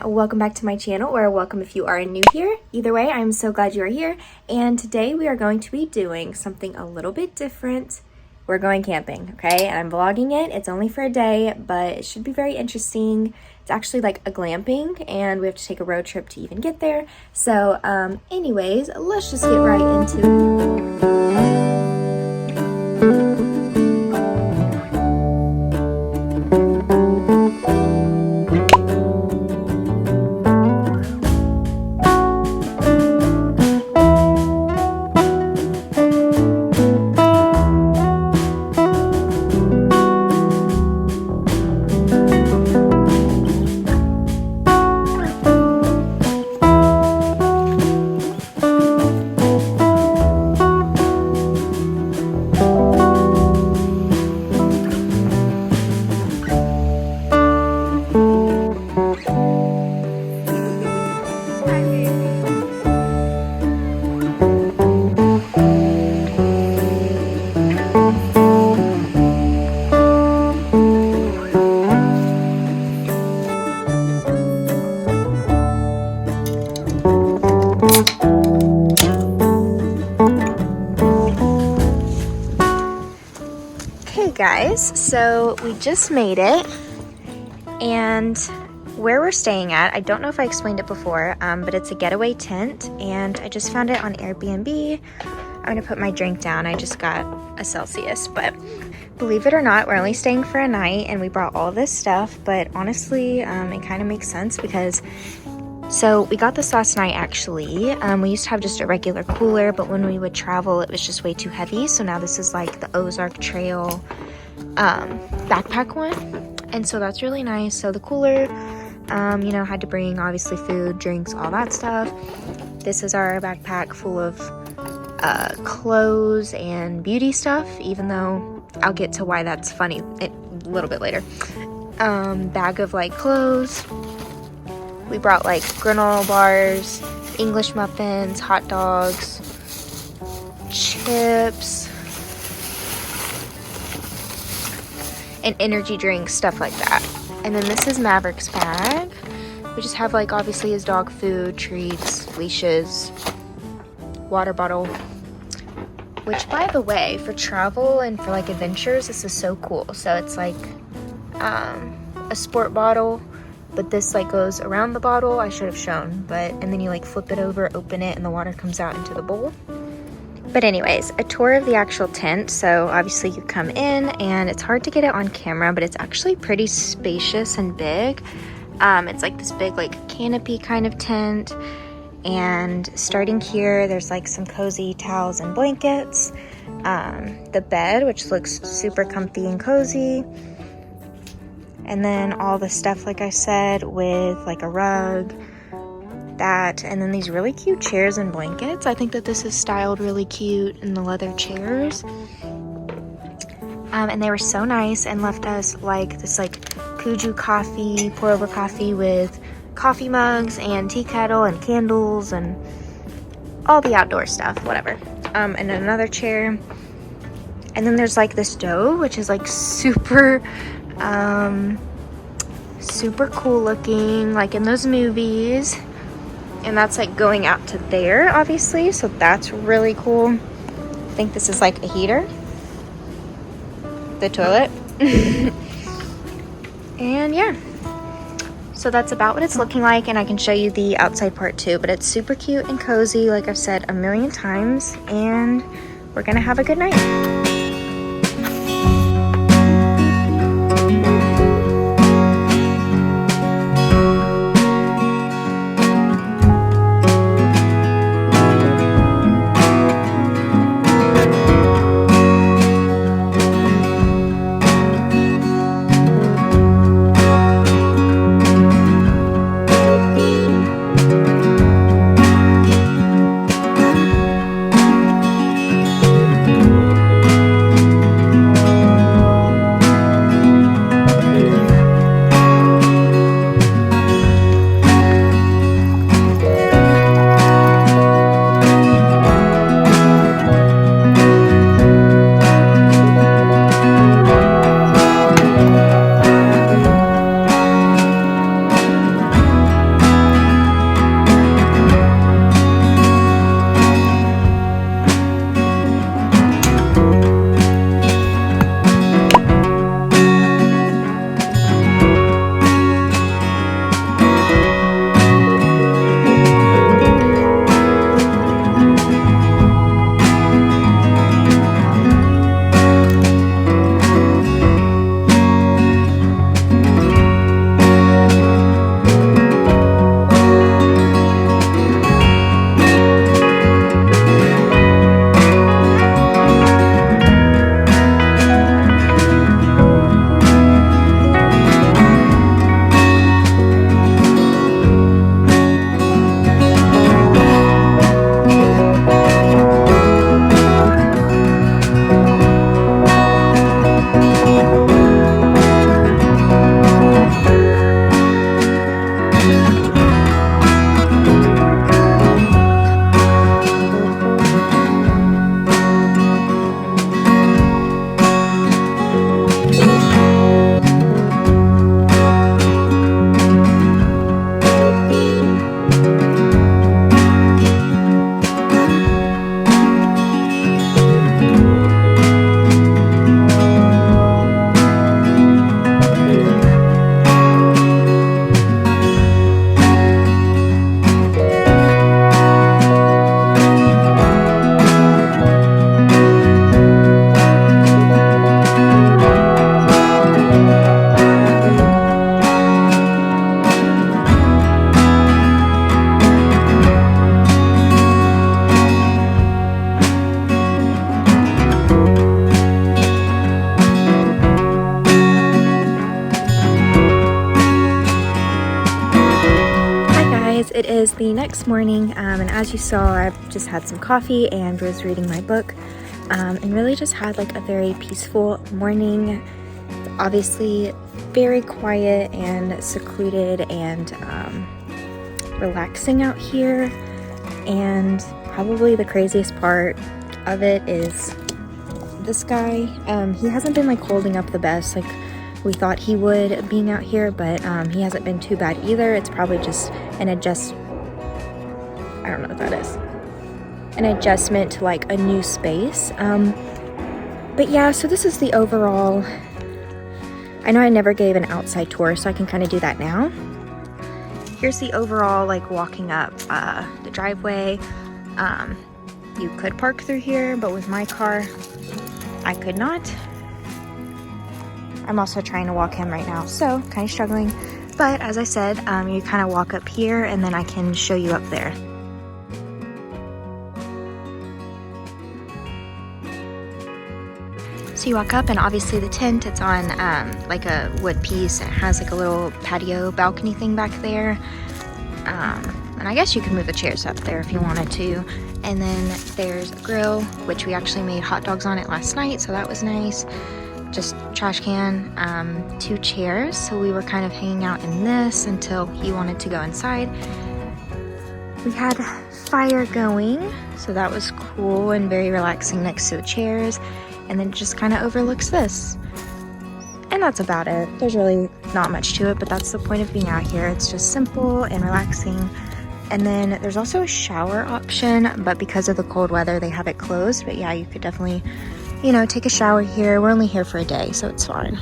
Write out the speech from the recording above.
welcome back to my channel, or welcome if you are new here. Either way, I'm so glad you are here, and today we are going to be doing something a little bit different. We're going camping, okay? And I'm vlogging it. It's only for a day, but it should be very interesting. It's actually like a glamping, and we have to take a road trip to even get there. So anyways, let's just get right into it. Guys, so we just made it, and where we're staying at, I don't know if I explained it before, but it's a getaway tent, and I just found it on Airbnb. I'm gonna put my drink down. I just got a Celsius, but believe it or not, we're only staying for a night, and we brought all this stuff, but honestly, it kind of makes sense because so we got this last night actually. We used to have just a regular cooler, but when we would travel, it was just way too heavy. So now this is like the Ozark Trail backpack one. And so that's really nice. So the cooler, you know, had to bring obviously food, drinks, all that stuff. This is our backpack full of clothes and beauty stuff, even though I'll get to why that's funny a little bit later. Bag of like clothes. We brought like granola bars, English muffins, hot dogs, chips, and energy drinks, stuff like that. And then this is Maverick's bag. We just have like obviously his dog food, treats, leashes, water bottle. Which, by the way, for travel and for like adventures, this is so cool. So it's like a sport bottle, but this like goes around the bottle. I should have shown, and then you like flip it over, open it, and the water comes out into the bowl. But anyways, a tour of the actual tent. So obviously you come in, and it's hard to get it on camera, but it's actually pretty spacious and big. It's like this big like canopy kind of tent, and starting here, there's like some cozy towels and blankets. The bed, which looks super comfy and cozy. And then all the stuff, like I said, with like a rug, that, and then these really cute chairs and blankets. I think that this is styled really cute in the leather chairs. And they were so nice and left us like this like Kuju coffee, pour over coffee with coffee mugs and tea kettle and candles and all the outdoor stuff, whatever. And another chair. And then there's like this stove, which is like super cool looking, like in those movies. And that's like going out to there, obviously, so that's really cool. I think this is like a heater, the toilet. And yeah, so that's about what it's looking like, and I can show you the outside part too, but it's super cute and cozy, like I've said a million times, and we're gonna have a good night. anyways, it is the next morning, and as you saw, I've just had some coffee and was reading my book, and really just had like a very peaceful morning. Obviously very quiet and secluded and relaxing out here. And probably the craziest part of it is this guy. He hasn't been like holding up the best like we thought he would being out here, but he hasn't been too bad either. It's probably just I don't know what that is. An adjustment to like a new space. But yeah, so this is the overall. I know I never gave an outside tour, so I can kind of do that now. Here's the overall like walking up the driveway. You could park through here, but with my car, I could not. I'm also trying to walk him right now, so kind of struggling. But as I said, you kind of walk up here and then I can show you up there. So you walk up and obviously the tent, it's on like a wood piece and it has like a little patio balcony thing back there. And I guess you can move the chairs up there if you wanted to. And then there's a grill, which we actually made hot dogs on it last night, so that was nice. Just trash can, 2 chairs, so we were kind of hanging out in this until he wanted to go inside. We had fire going, so that was cool and very relaxing next to the chairs. And then it just kind of overlooks this. And that's about it. There's really not much to it, but that's the point of being out here. It's just simple and relaxing. And then there's also a shower option, but because of the cold weather, they have it closed. But yeah, you could definitely, you know, take a shower here. We're only here for a day, so it's fine.